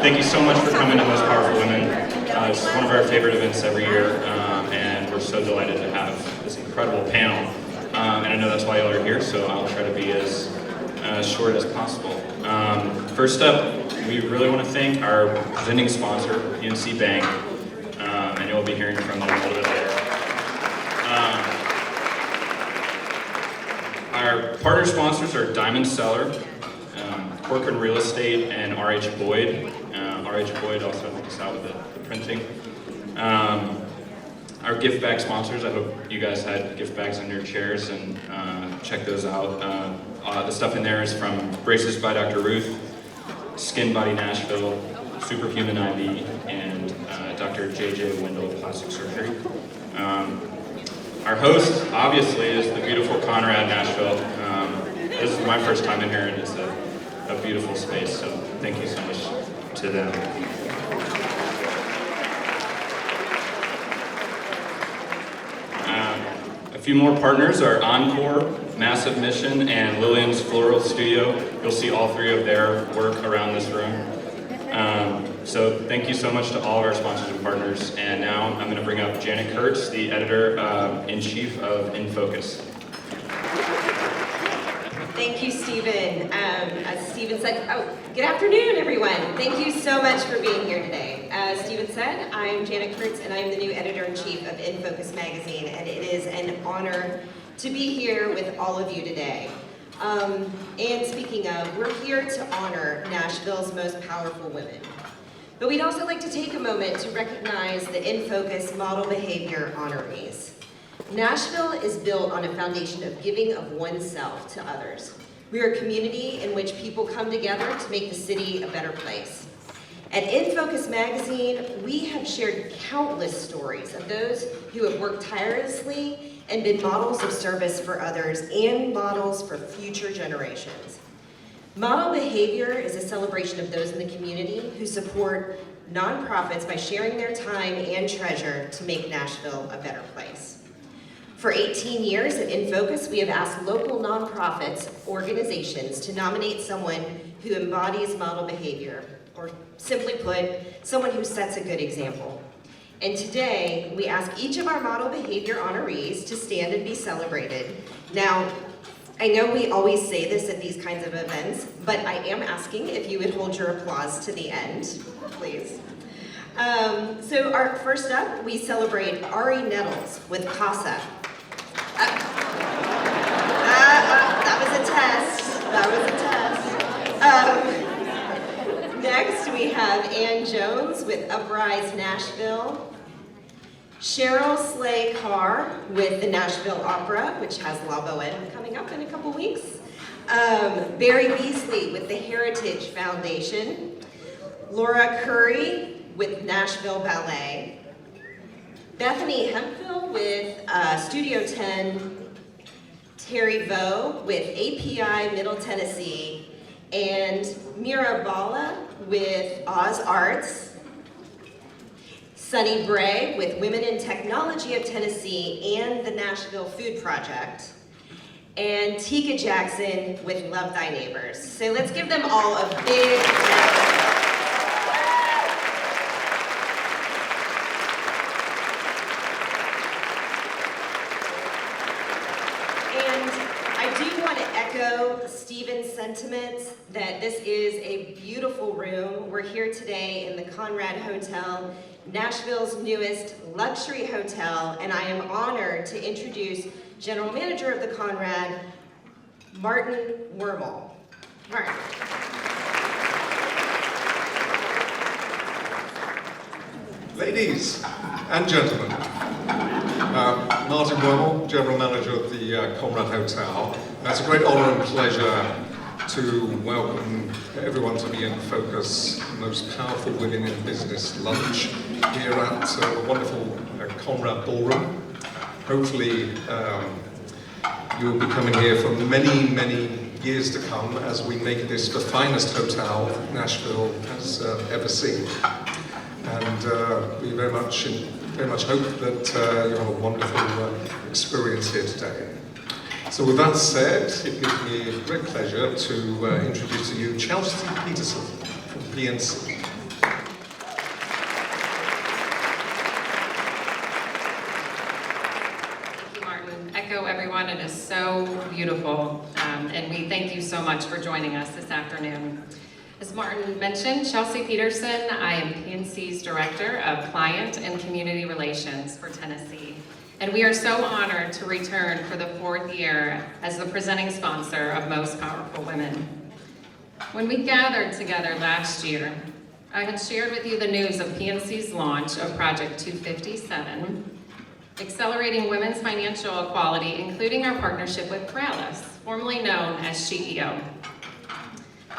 Thank you so much for coming to Most Powerful Women. It's one of our favorite events every year, and we're so delighted to have this incredible panel. And I know that's why y'all are here, so I'll try to be as short as possible. First up, we really want to thank our presenting sponsor, PNC Bank, and you'll be hearing from them a little bit later. Our partner sponsors are Diamond Cellar, Corcoran Real Estate, and R.H. Boyd. R.H. Boyd also helped us out with the printing. Our gift bag sponsors, I hope you guys had gift bags on your chairs and check those out. The stuff in there is from Braces by Dr. Ruth, Skin Body Nashville, Superhuman IV, and Dr. J.J. Wendell Plastic Surgery. Our host, obviously, is the beautiful Conrad Nashville. This is my first time in here, and it's a beautiful space, so thank you so much to them. A few more partners are Encore, Massive Mission, and Lillian's Floral Studio. You'll see all three of their work around this room. So thank you so much to all of our sponsors and partners. And now I'm going to bring up Janet Kurtz, the editor-in-chief of Nfocus. Thank you, Stephen. As Stephen said, good afternoon, everyone. Thank you so much for being here today. As Stephen said, I'm Janet Kurtz, and I'm the new editor-in-chief of Nfocus Magazine, and it is an honor to be here with all of you today. And speaking of, we're here to honor Nashville's most powerful women. But we'd also like to take a moment to recognize the Nfocus Model Behavior honorees. Nashville is built on a foundation of giving of oneself to others. We are a community in which people come together to make the city a better place. At Nfocus Magazine, we have shared countless stories of those who have worked tirelessly and been models of service for others and models for future generations. Model Behavior is a celebration of those in the community who support nonprofits by sharing their time and treasure to make Nashville a better place. For 18 years at Nfocus, we have asked local nonprofits, organizations to nominate someone who embodies model behavior, or simply put, someone who sets a good example. And today, we ask each of our model behavior honorees to stand and be celebrated. Now, I know we always say this at these kinds of events, but I am asking if you would hold your applause to the end, please. So first up, we celebrate Ari Nettles with CASA. That was a test. Next, we have Ann Jones with Uprise Nashville. Cheryl Slay Carr with the Nashville Opera, which has La Boheme coming up in a couple weeks. Barry Beasley with the Heritage Foundation. Laura Curry with Nashville Ballet. Bethany Hemphill with Studio 10. Terry Vo with API Middle Tennessee. And Mira Bala with Oz Arts. Sunny Bray with Women in Technology of Tennessee and the Nashville Food Project. And Tika Jackson with Love Thy Neighbors. So let's give them all a big round. Stephen's sentiments that this is a beautiful room. We're here today in the Conrad Hotel, Nashville's newest luxury hotel, and I am honored to introduce General Manager of the Conrad, Martin Wormel. Martin. Ladies and gentlemen, Martin Wormel, General Manager of the Conrad Hotel. It's a great honor and pleasure to welcome everyone to the Nfocus Most Powerful Women in Business lunch here at the wonderful Conrad Ballroom. Hopefully you'll be coming here for many, many years to come as we make this the finest hotel Nashville has ever seen. And we very much hope that you have a wonderful experience here today. So with that said, it gives me great pleasure to introduce to you Chelsea Peterson from PNC. everyone. It is so beautiful, and we thank you so much for joining us this afternoon. As Martin mentioned, Chelsea Peterson, I am PNC's Director of Client and Community Relations for Tennessee. And we are so honored to return for the 4th year as the presenting sponsor of Most Powerful Women. When we gathered together last year, I had shared with you the news of PNC's launch of Project 257, accelerating women's financial equality, including our partnership with Paralis, formerly known as SheEO.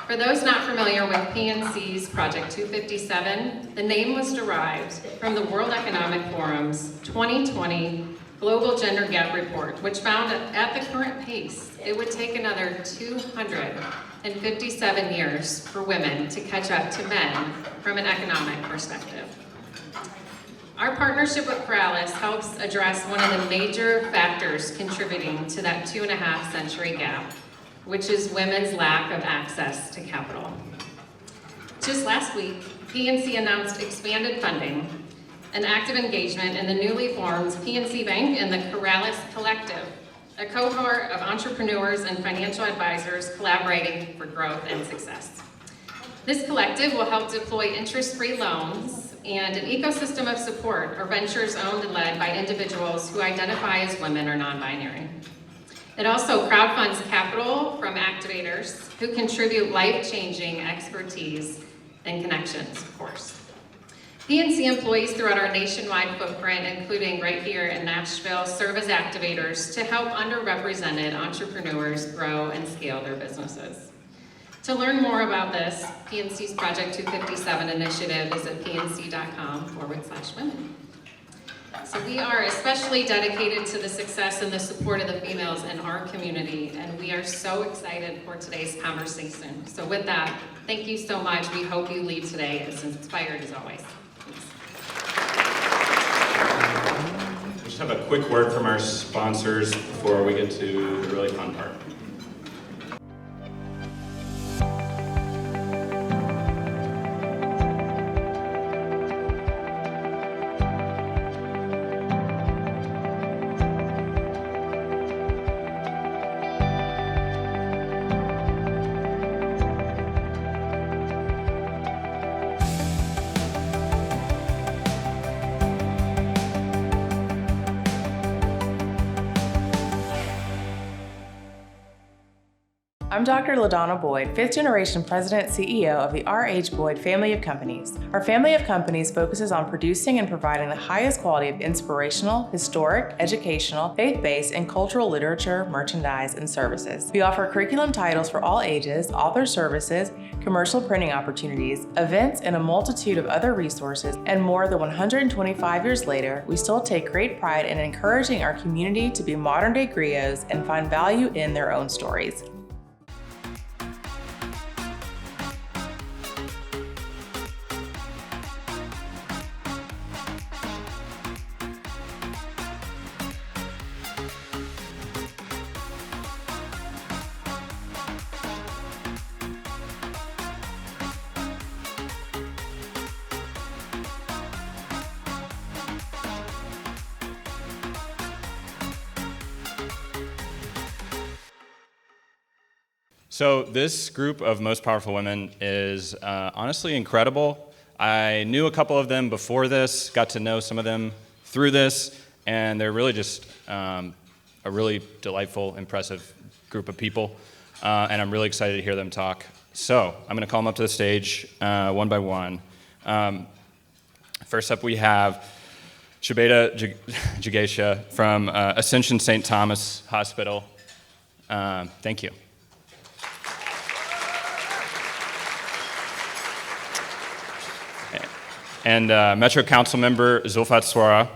For those not familiar with PNC's Project 257, the name was derived from the World Economic Forum's 2020 Global Gender Gap Report, which found that at the current pace, it would take another 257 years for women to catch up to men from an economic perspective. Our partnership with Paralis helps address one of the major factors contributing to that 2.5-century gap, which is women's lack of access to capital. Just last week, PNC announced expanded funding and active engagement in the newly formed PNC Bank and the Paralis Collective, a cohort of entrepreneurs and financial advisors collaborating for growth and success. This collective will help deploy interest-free loans and an ecosystem of support or ventures owned and led by individuals who identify as women or non-binary. It also crowdfunds capital from activators who contribute life-changing expertise and connections, of course. PNC employees throughout our nationwide footprint, including right here in Nashville, serve as activators to help underrepresented entrepreneurs grow and scale their businesses. To learn more about this, PNC's Project 257 initiative is at pnc.com/women. So we are especially dedicated to the success and the support of the females in our community, and we are so excited for today's conversation. So with that, thank you so much. We hope you leave today as inspired as always. We just have a quick word from our sponsors before we get to the really fun part. I'm Dr. LaDonna Boyd, 5th generation president and CEO of the R.H. Boyd family of companies. Our family of companies focuses on producing and providing the highest quality of inspirational, historic, educational, faith-based, and cultural literature, merchandise, and services. We offer curriculum titles for all ages, author services, commercial printing opportunities, events, and a multitude of other resources. And more than 125 years later, we still take great pride in encouraging our community to be modern-day griots and find value in their own stories. So this group of Most Powerful Women is honestly incredible. I knew a couple of them before this, got to know some of them through this, and they're really just a really delightful, impressive group of people, and I'm really excited to hear them talk. So I'm going to call them up to the stage one by one. First up we have Shubhada Jagasia from Ascension St. Thomas Hospital. Thank you. And Metro Council member Zulfat Suara.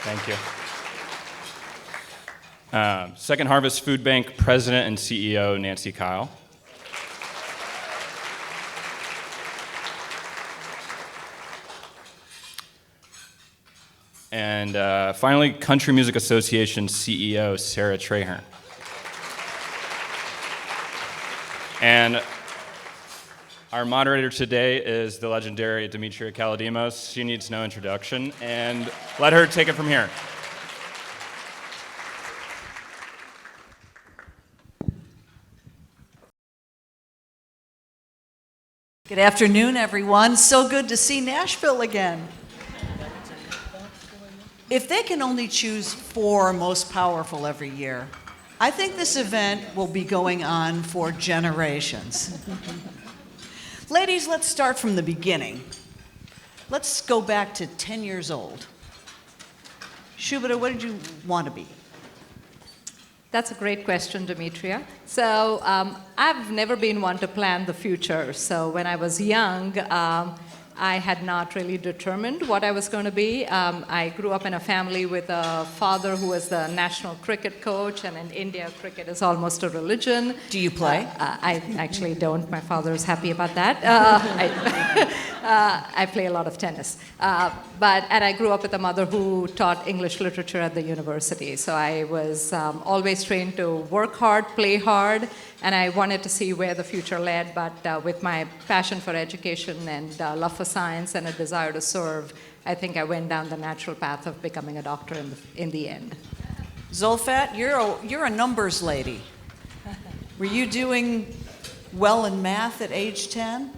Thank you. Second Harvest Food Bank President and CEO Nancy Keil. And finally, Country Music Association CEO Sarah Trahern. Our moderator today is the legendary Demetria Kalodimos. She needs no introduction, and let her take it from here. Good afternoon, everyone. So good to see Nashville again. If they can only choose 4 most powerful every year, I think this event will be going on for generations. Ladies, let's start from the beginning. Let's go back to 10 years old. Shubhada, what did you want to be? That's a great question, Demetria. So I've never been one to plan the future. So when I was young, I had not really determined what I was going to be. I grew up in a family with a father who was the national cricket coach, and in India, cricket is almost a religion. Do you play? I actually don't. My father is happy about that. I play a lot of tennis. And I grew up with a mother who taught English literature at the university. So I was always trained to work hard, play hard, and I wanted to see where the future led. But with my passion for education and love for science and a desire to serve, I think I went down the natural path of becoming a doctor in the end. Zulfat, you're a numbers lady. Were you doing well in math at age 10?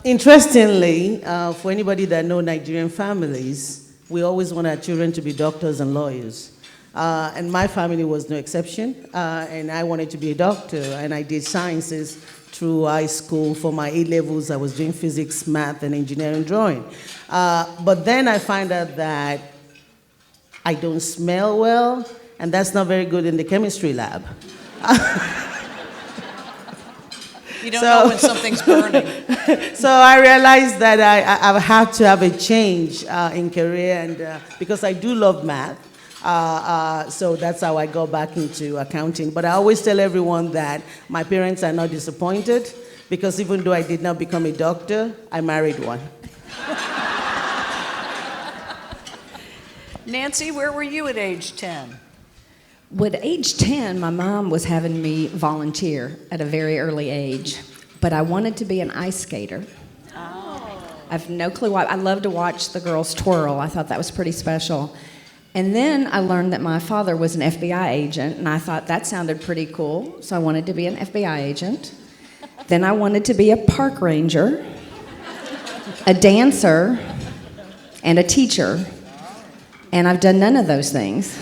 Interestingly, for anybody that know Nigerian families, we always want our children to be doctors and lawyers. And my family was no exception, and I wanted to be a doctor, and I did sciences through high school. For my A-levels, I was doing physics, math, and engineering drawing. But then I find out that I don't smell well, and that's not very good in the chemistry lab. You don't know when something's burning. So I realized that I had to have a change in career, and because I do love math. So that's how I got back into accounting. But I always tell everyone that my parents are not disappointed, because even though I did not become a doctor, I married one. Nancy, where were you at age 10? At age 10, my mom was having me volunteer at a very early age, but I wanted to be an ice skater. Oh. I have no clue why. I love to watch the girls twirl. I thought that was pretty special. And then I learned that my father was an FBI agent, and I thought that sounded pretty cool, so I wanted to be an FBI agent. Then I wanted to be a park ranger, a dancer, and a teacher, and I've done none of those things.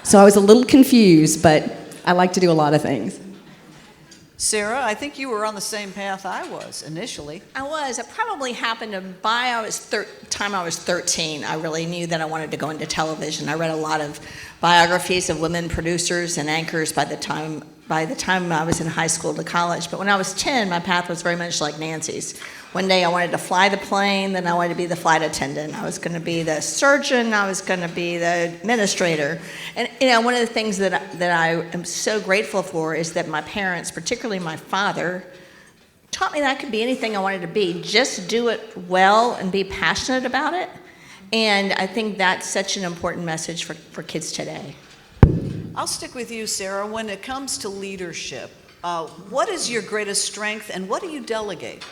So I was a little confused, but I like to do a lot of things. Sarah, I think you were on the same path I was initially. I was. It probably happened by time I was 13. I really knew that I wanted to go into television. I read a lot of biographies of women producers and anchors by the time I was in high school to college. But when I was 10, my path was very much like Nancy's. One day I wanted to fly the plane, then I wanted to be the flight attendant. I was going to be the surgeon, I was going to be the administrator. And one of the things that I am so grateful for is that my parents, particularly my father, taught me that I could be anything I wanted to be. Just do it well and be passionate about it. And I think that's such an important message for kids today. I'll stick with you, Sarah. When it comes to leadership, what is your greatest strength and what do you delegate?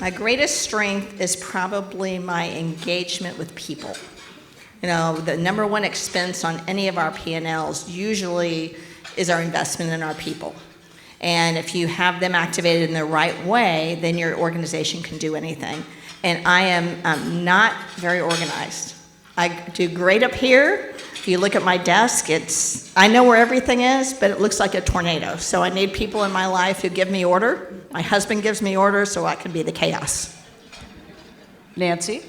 My greatest strength is probably my engagement with people. The number one expense on any of our P&Ls usually is our investment in our people. And if you have them activated in the right way, then your organization can do anything. And I am not very organized. I do great up here. If you look at my desk, I know where everything is, but it looks like a tornado. So I need people in my life who give me order. My husband gives me order so I can be the chaos. Nancy?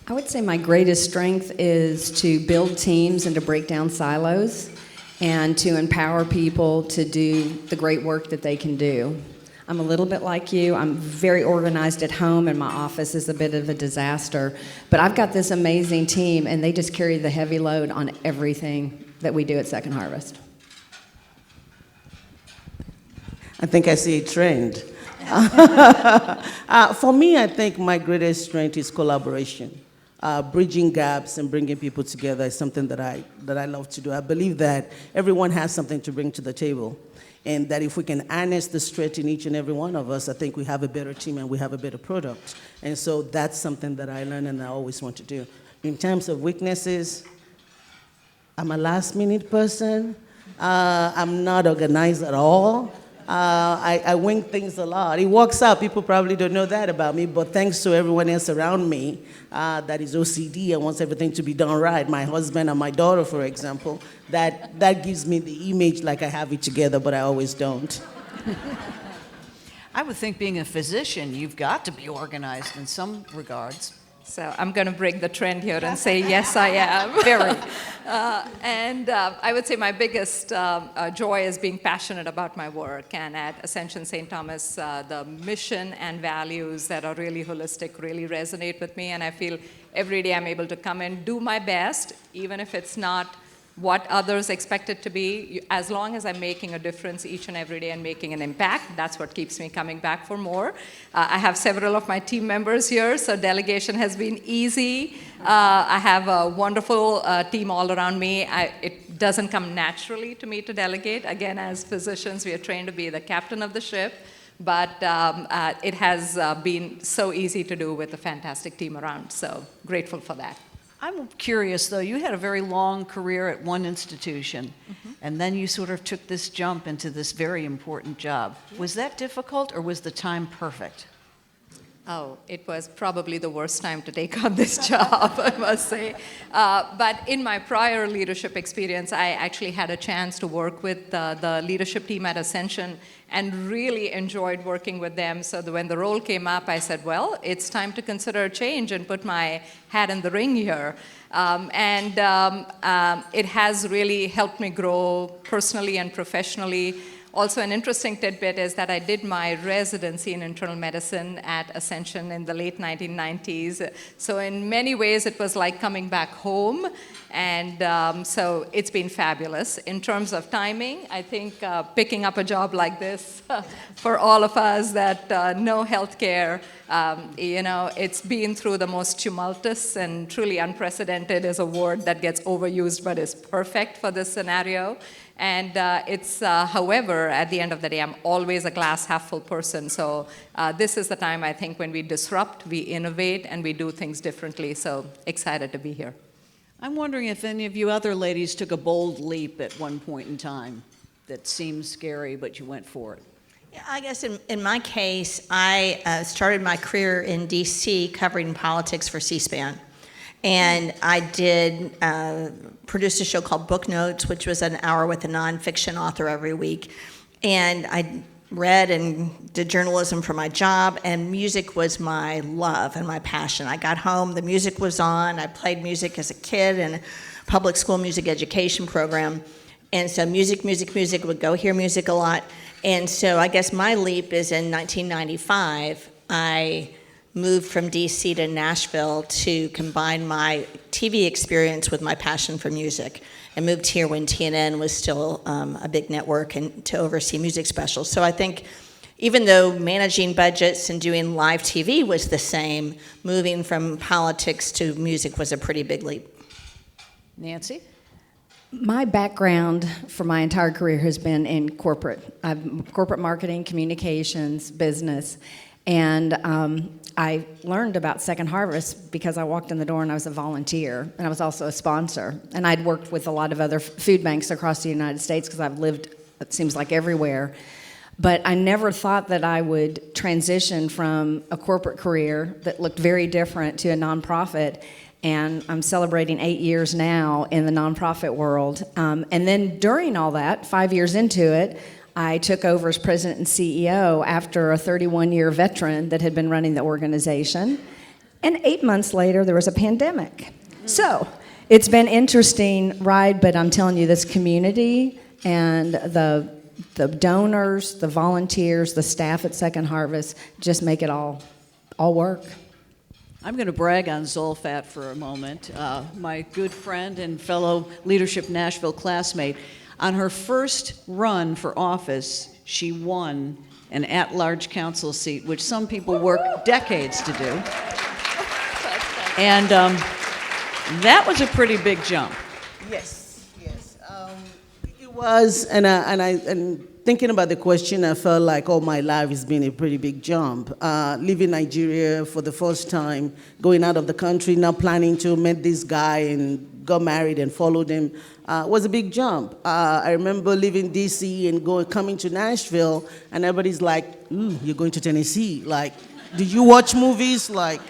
I would say my greatest strength is to build teams and to break down silos and to empower people to do the great work that they can do. I'm a little bit like you. I'm very organized at home, and my office is a bit of a disaster. But I've got this amazing team, and they just carry the heavy load on everything that we do at Second Harvest. I think I see a trend. For me, I think my greatest strength is collaboration. bridging gaps and bringing people together is something that I love to do. I believe that everyone has something to bring to the table, and that if we can harness the strength in each and every one of us, I think we have a better team and we have a better product. And so that's something that I learned and I always want to do. In terms of weaknesses, I'm a last-minute person. I'm not organized at all. I wing things a lot. It works out. People probably don't know that about me, but thanks to everyone else around me that is OCD and wants everything to be done right, my husband and my daughter, for example, that gives me the image like I have it together, but I always don't. I would think being a physician, you've got to be organized in some regards. So I'm going to break the trend here and say, yes, I am. Very. I would say my biggest joy is being passionate about my work. And at Ascension St. Thomas, the mission and values that are really holistic really resonate with me. And I feel every day I'm able to come and do my best, even if it's not what others expect it to be. As long as I'm making a difference each and every day and making an impact, that's what keeps me coming back for more. I have several of my team members here, so delegation has been easy. I have a wonderful team all around me. It doesn't come naturally to me to delegate. Again, as physicians, we are trained to be the captain of the ship, but it has been so easy to do with a fantastic team around, so grateful for that. I'm curious, though, you had a very long career at one institution, and then you sort of took this jump into this very important job. Was that difficult, or was the time perfect? Oh, it was probably the worst time to take on this job, I must say. But in my prior leadership experience, I actually had a chance to work with the leadership team at Ascension and really enjoyed working with them. So when the role came up, I said, well, it's time to consider a change and put my hat in the ring here. It has really helped me grow personally and professionally. Also, an interesting tidbit is that I did my residency in internal medicine at Ascension in the late 1990s. So in many ways, it was like coming back home. And so it's been fabulous. In terms of timing, I think picking up a job like this for all of us that know healthcare, it's been through the most tumultuous and truly unprecedented is a word that gets overused but is perfect for this scenario. And however, at the end of the day, I'm always a glass half full person. So this is the time, I think, when we disrupt, we innovate, and we do things differently. So excited to be here. I'm wondering if any of you other ladies took a bold leap at one point in time that seemed scary, but you went for it. Yeah, I guess in my case, I started my career in D.C. covering politics for C-SPAN. And I did produce a show called Book Notes, which was an hour with a nonfiction author every week. And I read and did journalism for my job, and music was my love and my passion. I got home, the music was on. I played music as a kid in a public school music education program. And so music, would go hear music a lot. And so I guess my leap is in 1995, I moved from DC to Nashville to combine my TV experience with my passion for music. I moved here when TNN was still a big network and to oversee music specials. So I think even though managing budgets and doing live TV was the same, moving from politics to music was a pretty big leap. Nancy? My background for my entire career has been in corporate. Corporate marketing, communications, business. And I learned about Second Harvest because I walked in the door and I was a volunteer, and I was also a sponsor. And I'd worked with a lot of other food banks across the United States because I've lived, it seems like, everywhere. But I never thought that I would transition from a corporate career that looked very different to a nonprofit. And I'm celebrating 8 years now in the nonprofit world. And then during all that, 5 years into it, I took over as president and CEO after a 31-year veteran that had been running the organization. And 8 months later, there was a pandemic. So it's been an interesting ride, but I'm telling you, this community and the donors, the volunteers, the staff at Second Harvest just make it all work. I'm going to brag on Zulfat for a moment, my good friend and fellow Leadership Nashville classmate. On her first run for office, she won an at-large council seat, which some people work decades to do. And that was a pretty big jump. Yes, yes. It was, and thinking about the question, I felt like all my life has been a pretty big jump. Leaving Nigeria for the first time, going out of the country, now planning to meet this guy and got married and followed him, was a big jump. I remember leaving DC and coming to Nashville, and everybody's like, "Ooh, you're going to Tennessee." Like, did you watch movies? Like,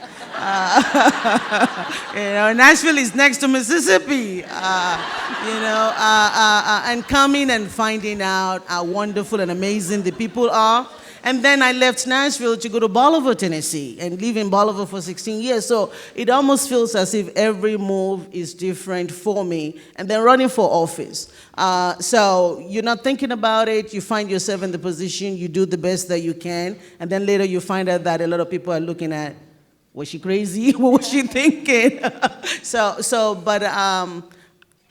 Nashville is next to Mississippi. And coming and finding out how wonderful and amazing the people are. And then I left Nashville to go to Bolivar, Tennessee, and live in Bolivar for 16 years. So it almost feels as if every move is different for me. And then running for office. So you're not thinking about it. You find yourself in the position. You do the best that you can. And then later you find out that a lot of people are looking at, was she crazy? What was she thinking? But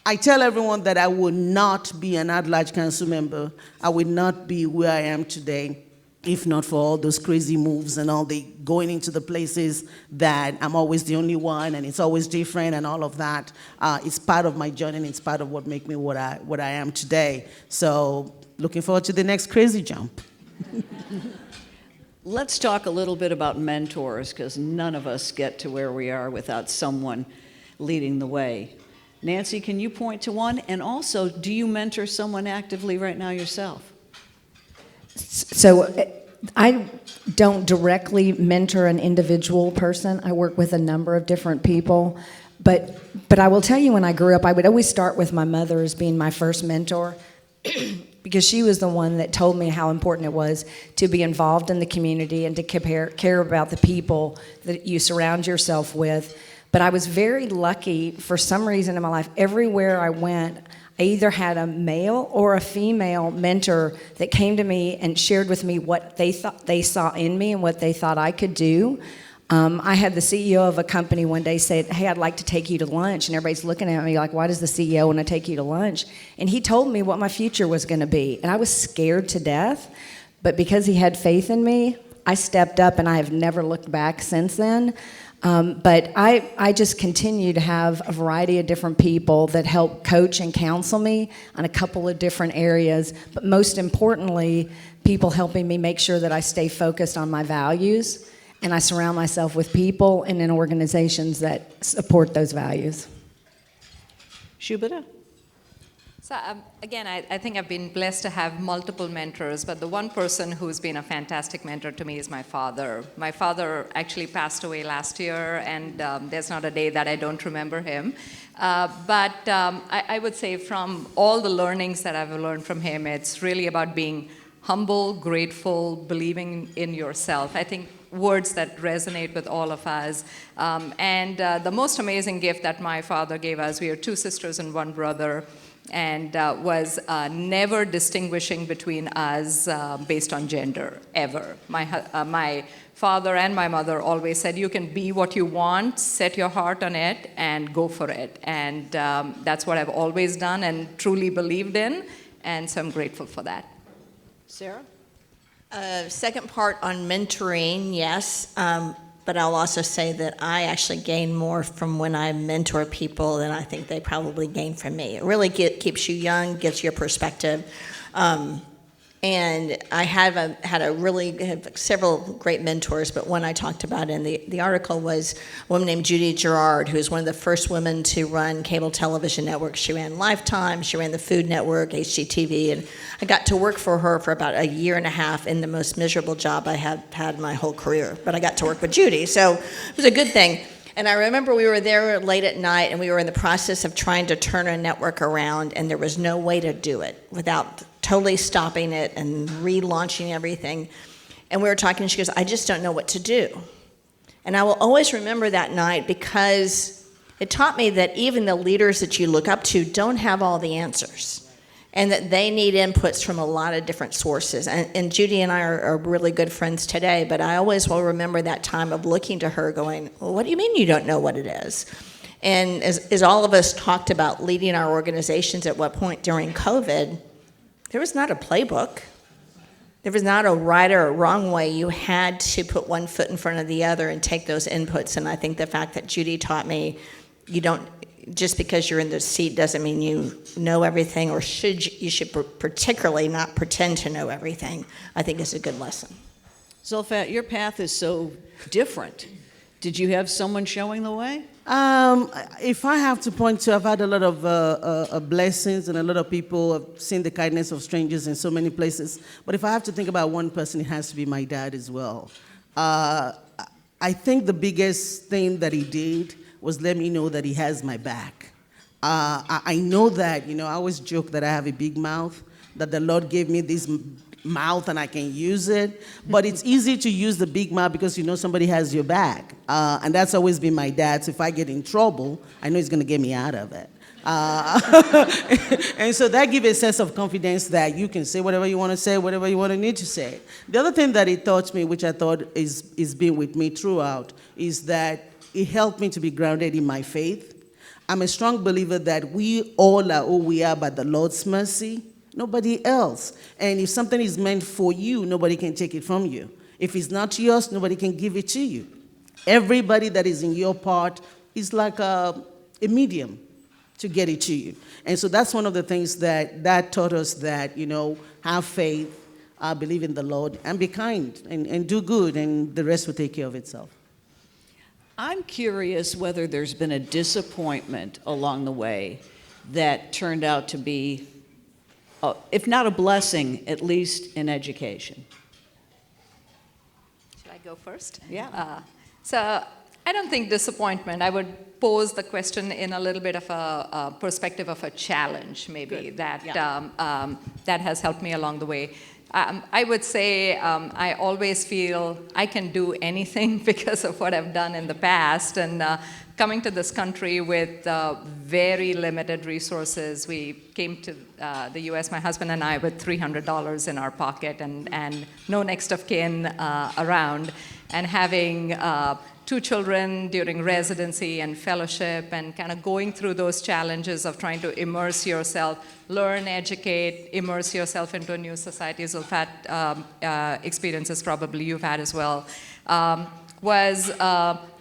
I tell everyone that I would not be an at-large council member. I would not be where I am today if not for all those crazy moves and all the going into the places that I'm always the only one and it's always different and all of that. It's part of my journey and it's part of what makes me what I am today. So looking forward to the next crazy jump. Let's talk a little bit about mentors, because none of us get to where we are without someone leading the way. Nancy, can you point to one? And also, do you mentor someone actively right now yourself? So I don't directly mentor an individual person. I work with a number of different people. But I will tell you, when I grew up, I would always start with my mother as being my first mentor because she was the one that told me how important it was to be involved in the community and to care about the people that you surround yourself with. But I was very lucky for some reason in my life. Everywhere I went, I either had a male or a female mentor that came to me and shared with me what they thought they saw in me and what they thought I could do. I had the CEO of a company one day said, "Hey, I'd like to take you to lunch." And everybody's looking at me like, "Why does the CEO want to take you to lunch?" And he told me what my future was going to be. And I was scared to death. But because he had faith in me, I stepped up and I have never looked back since then. But I just continue to have a variety of different people that help coach and counsel me on a couple of different areas. But most importantly, people helping me make sure that I stay focused on my values and I surround myself with people and in organizations that support those values. Shubhada? So again, I think I've been blessed to have multiple mentors, but the one person who's been a fantastic mentor to me is my father. My father actually passed away last year, and there's not a day that I don't remember him. But I would say from all the learnings that I've learned from him, it's really about being humble, grateful, believing in yourself. I think words that resonate with all of us. And the most amazing gift that my father gave us, we are two sisters and one brother, and was never distinguishing between us based on gender, ever. My father and my mother always said, you can be what you want, set your heart on it, and go for it. And that's what I've always done and truly believed in, and so I'm grateful for that. Sarah? Second part on mentoring, yes. But I'll also say that I actually gain more from when I mentor people than I think they probably gain from me. It really keeps you young, gives you a perspective. And I have had several great mentors, but one I talked about in the article was a woman named Judy Gerard, who was one of the first women to run cable television networks. She ran Lifetime, she ran the Food Network, HGTV, and I got to work for her for about a year and a half in the most miserable job I have had my whole career. But I got to work with Judy, so it was a good thing. And I remember we were there late at night, and we were in the process of trying to turn a network around, and there was no way to do it without totally stopping it and relaunching everything. And we were talking, and she goes, I just don't know what to do. And I will always remember that night because it taught me that even the leaders that you look up to don't have all the answers, and that they need inputs from a lot of different sources. And Judy and I are really good friends today, but I always will remember that time of looking to her going, well, what do you mean you don't know what it is? And as all of us talked about leading our organizations at what point during COVID, there was not a playbook. there was not a right or a wrong way. You had to put one foot in front of the other and take those inputs. And I think the fact that Judy taught me, you don't, just because you're in the seat doesn't mean you know everything, or you should particularly not pretend to know everything, I think is a good lesson. Zulfat, your path is so different. Did you have someone showing the way? If I have to point to, I've had a lot of blessings, and a lot of people have seen the kindness of strangers in so many places. But if I have to think about one person, it has to be my dad as well. I think the biggest thing that he did was let me know that he has my back. I know that, I always joke that I have a big mouth, that the Lord gave me this mouth and I can use it. But it's easy to use the big mouth because you know somebody has your back. And that's always been my dad. So if I get in trouble, I know he's going to get me out of it. And so that gives a sense of confidence that you can say whatever you want to say, whatever you want to need to say. The other thing that it taught me, which I thought is been with me throughout, is that it helped me to be grounded in my faith. I'm a strong believer that we all are who we are by the Lord's mercy, nobody else. And if something is meant for you, nobody can take it from you. If it's not yours, nobody can give it to you. Everybody that is in your part is like a medium to get it to you. And so that's one of the things that taught us that, have faith, believe in the Lord, and be kind, and do good, and the rest will take care of itself. I'm curious whether there's been a disappointment along the way that turned out to be, if not a blessing, at least an education. Should I go first? Yeah. So I don't think disappointment. I would pose the question in a little bit of a perspective of a challenge, maybe, that has helped me along the way. I would say I always feel I can do anything because of what I've done in the past. And coming to this country with very limited resources, we came to the U.S., my husband and I, with $300 in our pocket and no next of kin around. And having 2 children during residency and fellowship, and kind of going through those challenges of trying to immerse yourself, learn, educate, immerse yourself into a new society. Zulfat experiences probably you've had as well, was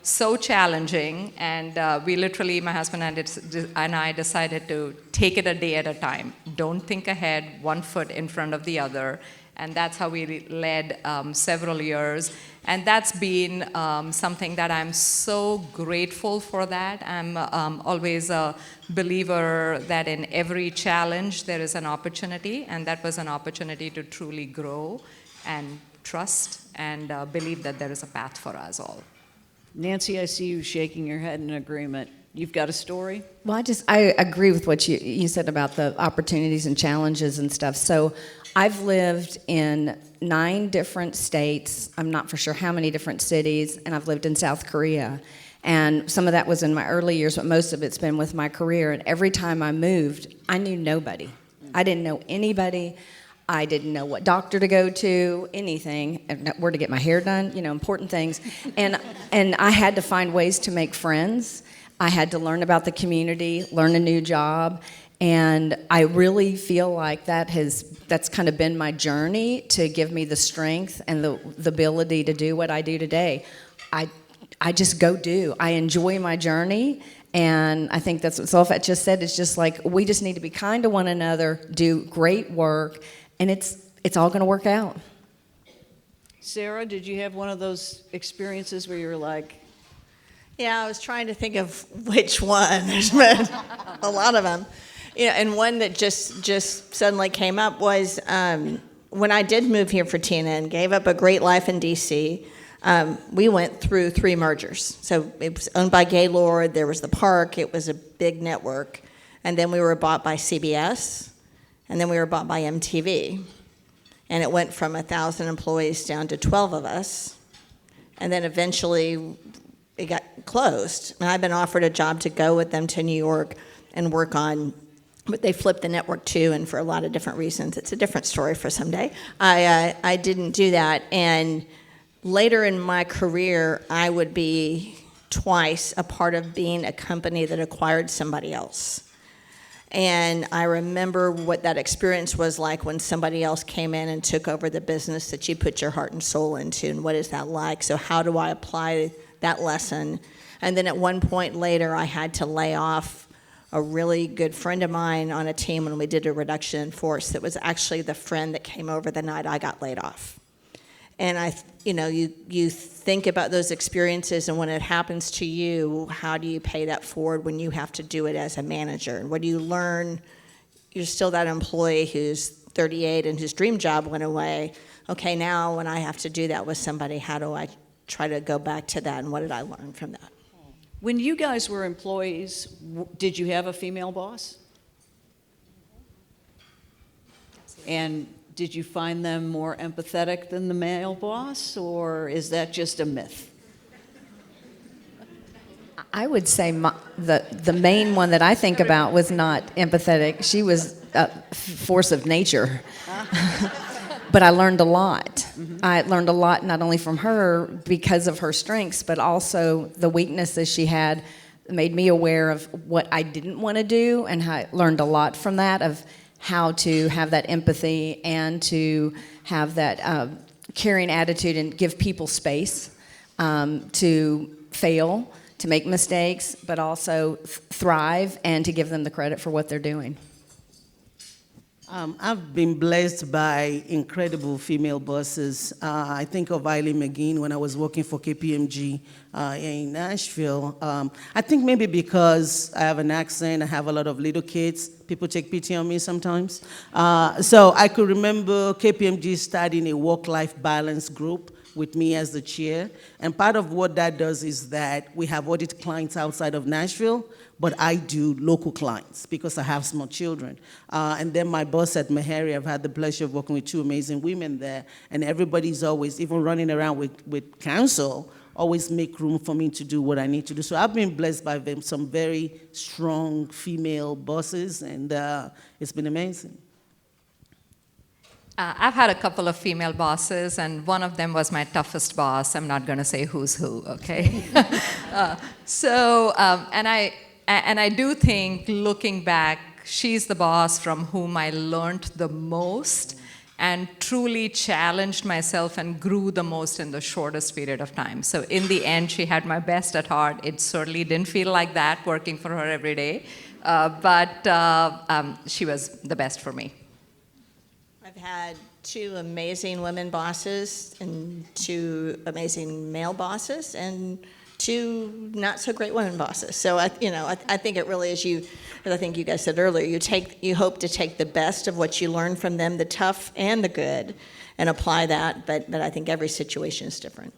so challenging. And we literally, my husband and I decided to take it a day at a time. Don't think ahead, one foot in front of the other. And that's how we led several years. And that's been something that I'm so grateful for that. I'm always a believer that in every challenge there is an opportunity, and that was an opportunity to truly grow and trust and believe that there is a path for us all. Nancy, I see you shaking your head in agreement. You've got a story? Well, I agree with what you said about the opportunities and challenges and stuff. So I've lived in 9 different states. I'm not for sure how many different cities, and I've lived in South Korea. And some of that was in my early years, but most of it's been with my career. And every time I moved, I knew nobody. I didn't know anybody. I didn't know what doctor to go to, anything, where to get my hair done, important things. And I had to find ways to make friends. I had to learn about the community, learn a new job. And I really feel like that's kind of been my journey to give me the strength and the ability to do what I do today. I just go do. I enjoy my journey, and I think that's what Zulfat just said. It's just like we just need to be kind to one another, do great work, and it's all going to work out. Sarah, did you have one of those experiences where you were like, yeah, I was trying to think of which one. There's been a lot of them. And one that just suddenly came up was when I did move here for TNN, gave up a great life in D.C., we went through 3 mergers. So it was owned by Gaylord, there was the park, it was a big network, and then we were bought by CBS, and then we were bought by MTV. And it went from 1,000 employees down to 12 of us, and then eventually it got closed. And I've been offered a job to go with them to New York and work on, but they flipped the network too, and for a lot of different reasons. It's a different story for someday. I didn't do that. And later in my career, I would be twice a part of being a company that acquired somebody else. And I remember what that experience was like when somebody else came in and took over the business that you put your heart and soul into, and what is that like? So how do I apply that lesson? And then at one point later, I had to lay off a really good friend of mine on a team when we did a reduction in force that was actually the friend that came over the night I got laid off. And you think about those experiences, and when it happens to you, how do you pay that forward when you have to do it as a manager? And what do you learn? You're still that employee who's 38 and whose dream job went away. Okay, now when I have to do that with somebody, how do I try to go back to that, and what did I learn from that? When you guys were employees, did you have a female boss? And did you find them more empathetic than the male boss, or is that just a myth? I would say the main one that I think about was not empathetic. She was a force of nature. But I learned a lot. Mm-hmm. I learned a lot not only from her because of her strengths, but also the weaknesses she had made me aware of what I didn't want to do, and I learned a lot from that, of how to have that empathy and to have that caring attitude and give people space to fail, to make mistakes, but also thrive and to give them the credit for what they're doing. I've been blessed by incredible female bosses. I think of Eileen McGinn when I was working for KPMG in Nashville. I think maybe because I have an accent, I have a lot of little kids, people take pity on me sometimes. So I could remember KPMG starting a work-life balance group with me as the chair. And part of what that does is that we have audit clients outside of Nashville, but I do local clients because I have small children. And then my boss at Meharry, I've had the pleasure of working with two amazing women there, and everybody's always, even running around with counsel, always make room for me to do what I need to do. So I've been blessed by them, some very strong female bosses, and it's been amazing. I've had a couple of female bosses, and one of them was my toughest boss. I'm not going to say who's who, okay? And I do think, looking back, she's the boss from whom I learned the most and truly challenged myself and grew the most in the shortest period of time. So in the end, she had my best at heart. It certainly didn't feel like that working for her every day, but she was the best for me. I've had two amazing women bosses and two amazing male bosses and two not so great women bosses. So I think it really is as I think you guys said earlier, you hope to take the best of what you learn from them, the tough and the good, and apply that. But I think every situation is different.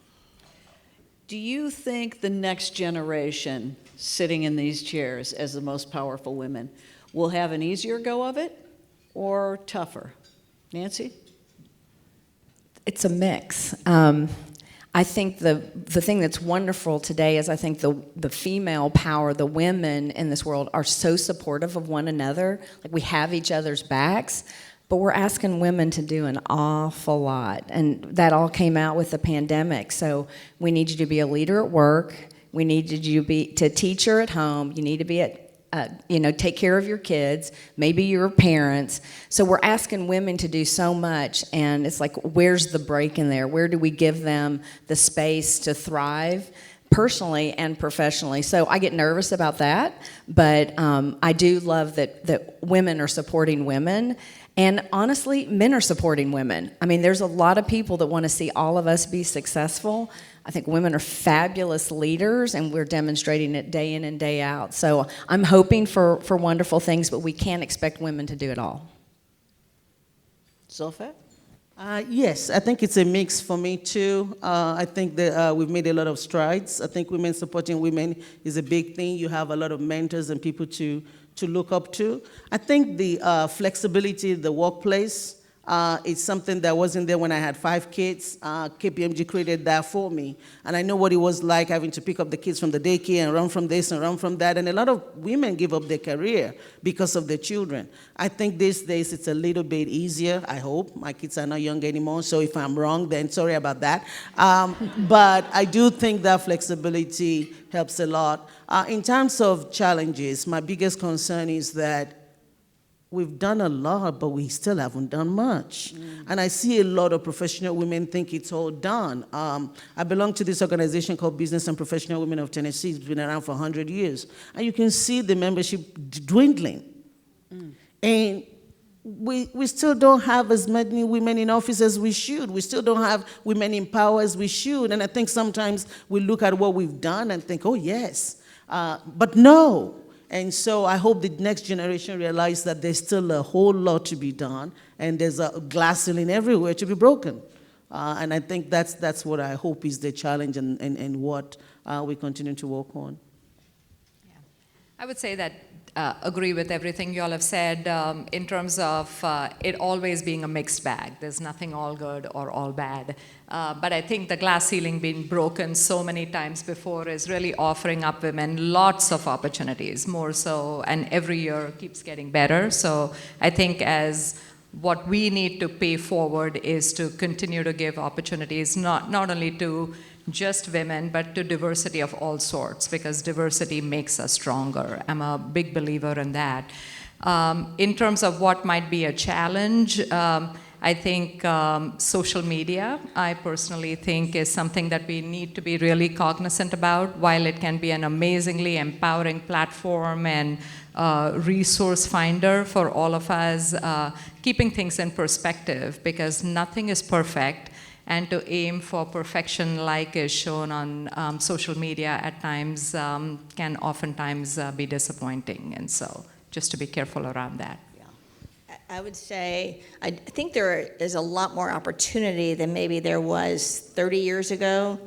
Do you think the next generation sitting in these chairs as the most powerful women will have an easier go of it or tougher? Nancy? It's a mix. I think the thing that's wonderful today is I think the female power, the women in this world are so supportive of one another. Like, we have each other's backs, but we're asking women to do an awful lot. And that all came out with the pandemic. So we need you to be a leader at work. We need you to be a teacher at home. You need to be take care of your kids, maybe your parents. So we're asking women to do so much, and it's like, where's the break in there? Where do we give them the space to thrive personally and professionally? So I get nervous about that, but I do love that women are supporting women. And honestly, men are supporting women. I mean, there's a lot of people that want to see all of us be successful. I think women are fabulous leaders, and we're demonstrating it day in and day out. So I'm hoping for wonderful things, but we can't expect women to do it all. Zulfat? Yes, I think it's a mix for me too. I think that we've made a lot of strides. I think women supporting women is a big thing. You have a lot of mentors and people to look up to. I think the flexibility in the workplace is something that wasn't there when I had 5 kids. KPMG created that for me. And I know what it was like having to pick up the kids from the daycare and run from this and run from that. And a lot of women give up their career because of their children. I think these days it's a little bit easier, I hope. My kids are not young anymore, so if I'm wrong, then sorry about that. But I do think that flexibility helps a lot. In terms of challenges, my biggest concern is that we've done a lot, but we still haven't done much. And I see a lot of professional women think it's all done. I belong to this organization called Business and Professional Women of Tennessee. It's been around for 100 years. And you can see the membership dwindling. And we still don't have as many women in office as we should. We still don't have women in power as we should. And I think sometimes we look at what we've done and think, oh, yes. But no. And so I hope the next generation realize that there's still a whole lot to be done, and there's a glass ceiling everywhere to be broken. And I think that's what I hope is the challenge and what we continue to work on. Yeah. I would say that agree with everything you all have said in terms of it always being a mixed bag. There's nothing all good or all bad. But I think the glass ceiling being broken so many times before is really offering up women lots of opportunities, more so, and every year keeps getting better. So I think as what we need to pay forward is to continue to give opportunities not only to just women, but to diversity of all sorts, because diversity makes us stronger. I'm a big believer in that. In terms of what might be a challenge, I think social media, I personally think, is something that we need to be really cognizant about. While it can be an amazingly empowering platform and resource finder for all of us, keeping things in perspective, because nothing is perfect. And to aim for perfection like is shown on social media at times can oftentimes be disappointing. And so just to be careful around that. I would say, I think there is a lot more opportunity than maybe there was 30 years ago.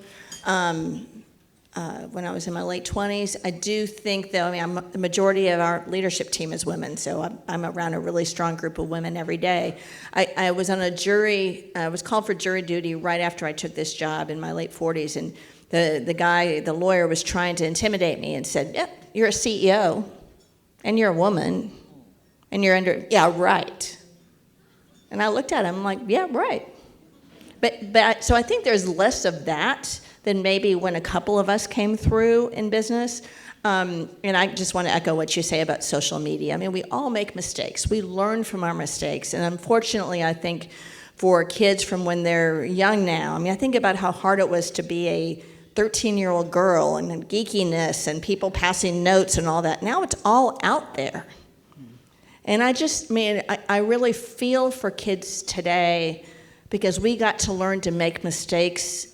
When I was in my late 20s, I do think, though, the majority of our leadership team is women, so I'm around a really strong group of women every day. I was on a jury, I was called for jury duty right after I took this job in my late 40s, and the lawyer was trying to intimidate me and said, yep, you're a CEO, and you're a woman, and you're under, yeah, right. And I looked at him, I'm like, yeah, right. So I think there's less of that than maybe when a couple of us came through in business. And I just want to echo what you say about social media. I mean, we all make mistakes. We learn from our mistakes. And unfortunately, I think for kids from when they're young now, I think about how hard it was to be a 13-year-old girl and geekiness and people passing notes and all that. Now it's all out there. And I really feel for kids today, because we got to learn to make mistakes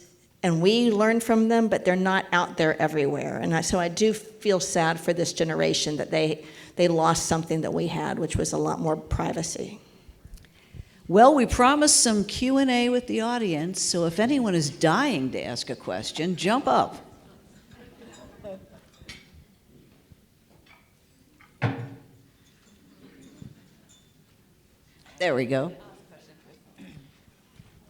and we learn from them, but they're not out there everywhere. And so I do feel sad for this generation that they lost something that we had, which was a lot more privacy. Well, we promised some Q&A with the audience, so if anyone is dying to ask a question, jump up. There we go.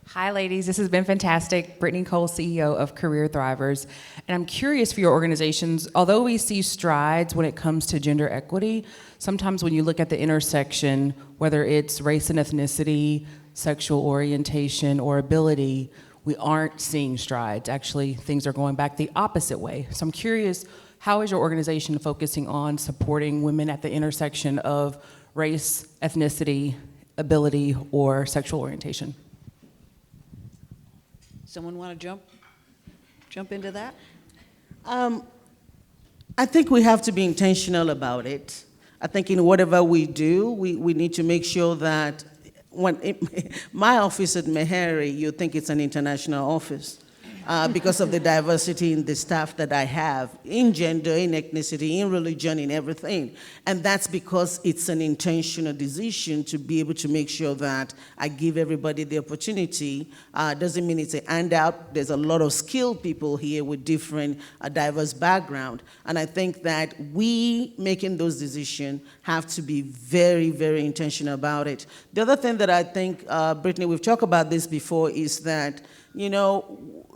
Hi, ladies. This has been fantastic. Brittany Cole, CEO of Career Thrivers. And I'm curious for your organizations, although we see strides when it comes to gender equity, sometimes when you look at the intersection, whether it's race and ethnicity, sexual orientation, or ability, we aren't seeing strides. Actually, things are going back the opposite way. So I'm curious, how is your organization focusing on supporting women at the intersection of race, ethnicity, ability, or sexual orientation? Someone want to jump into that? I think we have to be intentional about it. I think in whatever we do, we need to make sure that my office at Meharry, you think it's an international office because of the diversity in the staff that I have, in gender, in ethnicity, in religion, in everything. And that's because it's an intentional decision to be able to make sure that I give everybody the opportunity. Doesn't mean it's a handout. There's a lot of skilled people here with different diverse background. And I think that we, making those decisions, have to be very, very intentional about it. The other thing that I think, Brittany, we've talked about this before, is that,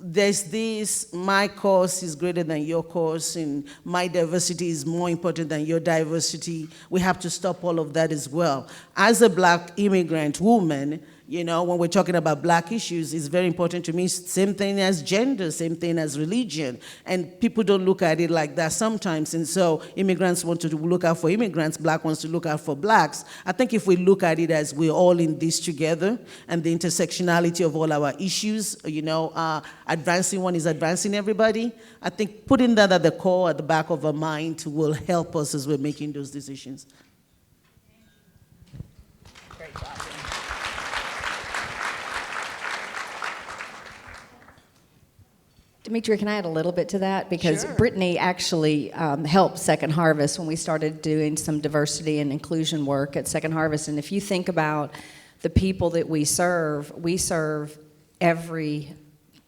there's this, my course is greater than your course, and my diversity is more important than your diversity. We have to stop all of that as well. As a Black immigrant woman, You know, when we're talking about black issues, it's very important to me. Same thing as gender, same thing as religion. And people don't look at it like that sometimes. And so immigrants want to look out for immigrants, black wants to look out for blacks. I think if we look at it as we're all in this together and the intersectionality of all our issues, you know, advancing one is advancing everybody. I think putting that at the core, at the back of our mind will help us as we're making those decisions. Demetria, can I add a little bit to that? Because Sure. Brittany actually helped Second Harvest when we started doing some diversity and inclusion work at Second Harvest. And if you think about the people that we serve every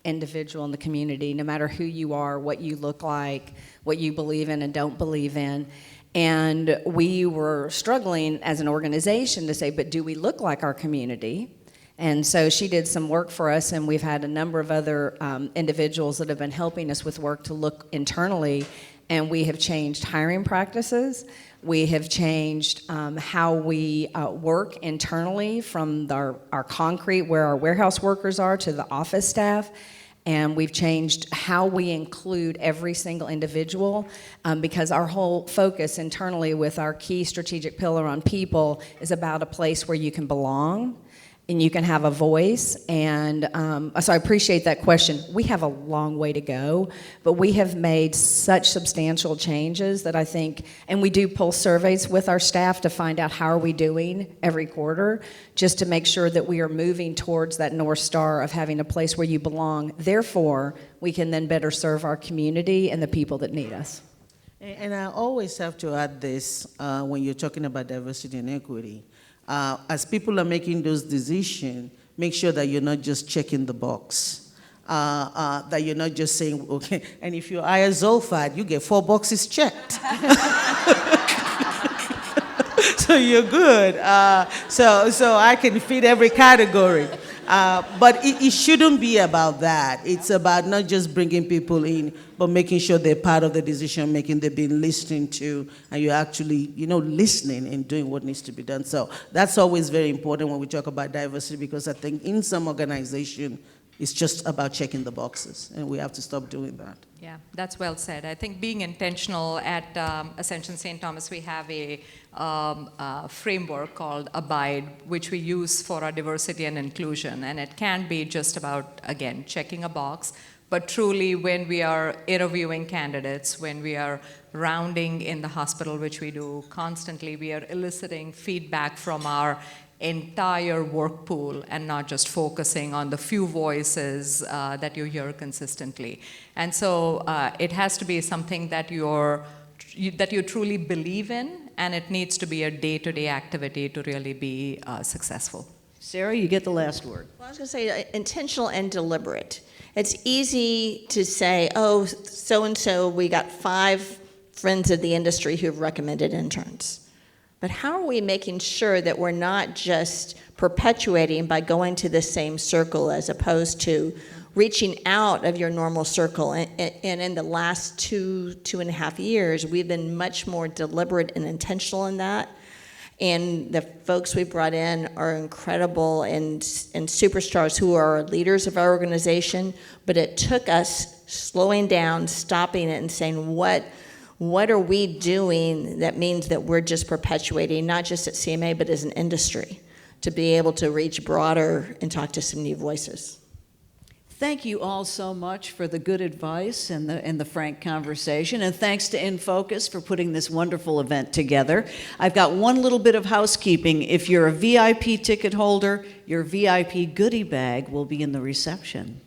individual in the community, no matter who you are, what you look like, what you believe in and don't believe in. And we were struggling as an organization to say, but do we look like our community? And so she did some work for us, and we've had a number of other individuals that have been helping us with work to look internally, and we have changed hiring practices. We have changed how we work internally from our concrete, where our warehouse workers are, to the office staff. And we've changed how we include every single individual because our whole focus internally with our key strategic pillar on people is about a place where you can belong and you can have a voice. And so I appreciate that question. We have a long way to go, but we have made such substantial changes that I think, and we do pulse surveys with our staff to find out how are we doing every quarter, just to make sure that we are moving towards that North Star of having a place where you belong. Therefore, we can then better serve our community and the people that need us. And I always have to add this when you're talking about diversity and equity. As people are making those decisions, make sure that you're not just checking the box. That you're not just saying, okay, and if you hire Zulfat, you get 4 boxes checked. So you're good. So I can fit every category. But it shouldn't be about that. It's about not just bringing people in, but making sure they're part of the decision making, they're being listened to, and you're actually, listening and doing what needs to be done. So that's always very important when we talk about diversity, because I think in some organization, it's just about checking the boxes, and we have to stop doing that. Yeah, that's well said. I think being intentional at Ascension St. Thomas, we have a framework called Abide, which we use for our diversity and inclusion. And it can be just about, again, checking a box, but truly when we are interviewing candidates, when we are rounding in the hospital, which we do constantly, we are eliciting feedback from our entire work pool and not just focusing on the few voices that you hear consistently. And so it has to be something that you truly believe in, and it needs to be a day-to-day activity to really be successful. Sarah, you get the last word. Well, I was going to say intentional and deliberate. It's easy to say, oh, so-and-so, we got 5 friends of the industry who've recommended interns. But how are we making sure that we're not just perpetuating by going to the same circle as opposed to reaching out of your normal circle? And in the last 2.5 years, we've been much more deliberate and intentional in that. And the folks we brought in are incredible and superstars who are leaders of our organization. But it took us slowing down, stopping it, and saying, what are we doing that means that we're just perpetuating, not just at CMA, but as an industry, to be able to reach broader and talk to some new voices. Thank you all so much for the good advice and the frank conversation, and thanks to Nfocus for putting this wonderful event together. I've got one little bit of housekeeping. If you're a VIP ticket holder, your VIP goodie bag will be in the reception.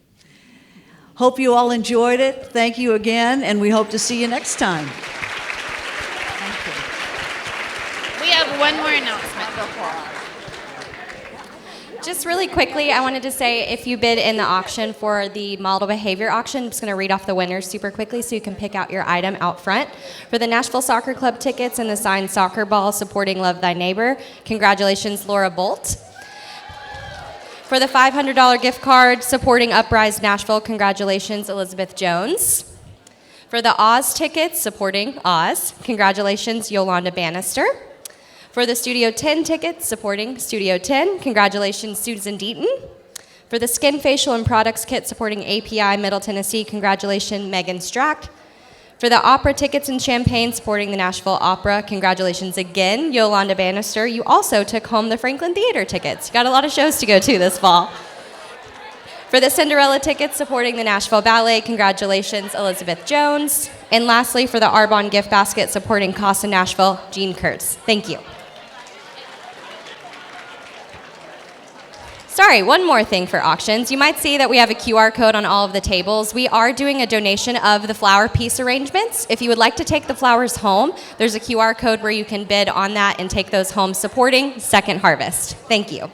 Hope you all enjoyed it. Thank you again, and we hope to see you next time. We have one more announcement. Just really quickly, I wanted to say if you bid in the auction for the model behavior auction, I'm just going to read off the winners super quickly so you can pick out your item out front. For the Nashville Soccer Club tickets and the signed soccer ball supporting Love Thy Neighbor, congratulations, Laura Bolt. For the $500 gift card supporting Uprise Nashville, congratulations, Elizabeth Jones. For the Oz tickets supporting Oz, congratulations, Yolanda Bannister. For the Studio 10 tickets, supporting Studio 10, congratulations, Susan Deaton. For the Skin, Facial, and Products kit supporting API Middle Tennessee, congratulations, Megan Strack. For the opera tickets and champagne supporting the Nashville Opera, congratulations again, Yolanda Bannister. You also took home the Franklin Theater tickets. You got a lot of shows to go to this fall. For the Cinderella tickets supporting the Nashville Ballet, congratulations, Elizabeth Jones. And lastly, for the Arbonne gift basket supporting Casa Nashville, Jean Kurtz. Thank you. Sorry, one more thing for auctions. You might see that we have a QR code on all of the tables. We are doing a donation of the flower piece arrangements. If you would like to take the flowers home, there's a QR code where you can bid on that and take those home supporting Second Harvest. Thank you.